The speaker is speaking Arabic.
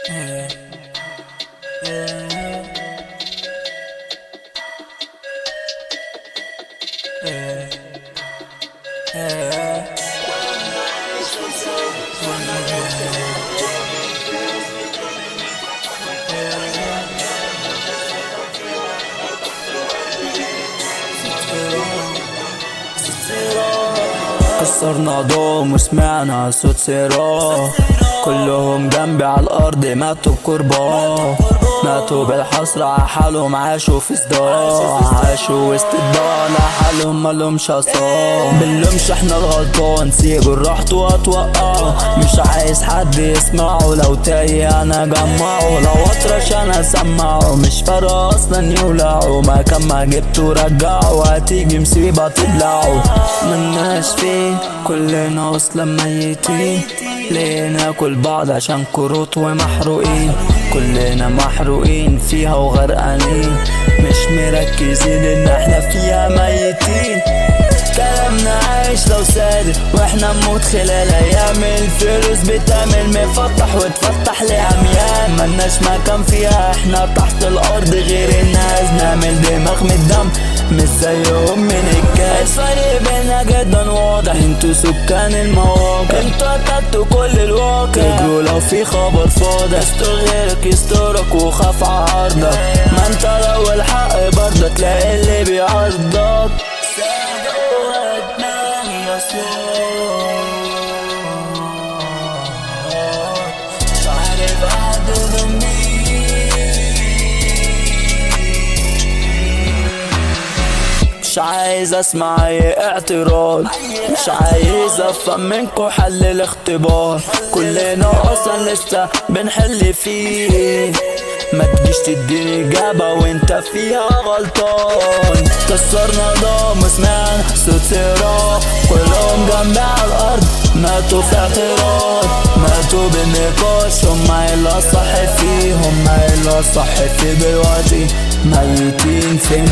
Yeah, yeah, yeah, yeah. كسرنا ضوء وسمعنا صوت صراخ، كلهم جنبي على الارض ماتوا بقربان، ماتوا بالحسرة عحالهم، عاشوا في صداع، عاشوا وسط الضوء لحالهم مالهمش اصاب. بنلومش احنا الغلطان، سيبوا راحته واتوقعوا، مش عايز حد يسمعه، لو تايه انا جمعه، لو اطرش انا سمعه، مش فارقة اصلا يولعوا، ما كان ما جبته رجعه، هتيجي مصيبة تبلعه. ملناش فيه كلنا اصلا ميتين، ليه ناكل بعض عشان كروت ومحروقين، كلنا محروقين فيها وغرقانين، مش مركزين ان احنا فيها ميتين. كلامنا عايش لو صادق واحنا نموت خلال ايام، الفلوس بتعمل مفتح وتفتح لعميان، ملناش مكان فيها، احنا تحت الارض غير الناس، نعمل دماغ من الدم مش زيهم من الكاس. الفرق بينا جدا واضح، انتوا سكان المواقع، انتوا قتلتوا كل الواقع، تجروا لو في خبر فاضح، يستر غيرك يسترك وخاف عرضك، ما انت لو الحق برضه تلاقي اللي بيعرضك. مش عارف احدد مش عايز اسمع اي اعتراض، مش عايز افهم منكو حل الاختبار، كلنا اصلا لسه بنحل فيه، ما تجيش تديني اجابة وانت فيها غلطان. كسرنا ضام وسمعنا صوت صراخ، كلهم جنبي على الارض ماتوا في اعتراض، ماتوا بالنقاش، هما اللي الصح فيه، هما اللي الصح فيه دلوقتي، ميتين فين؟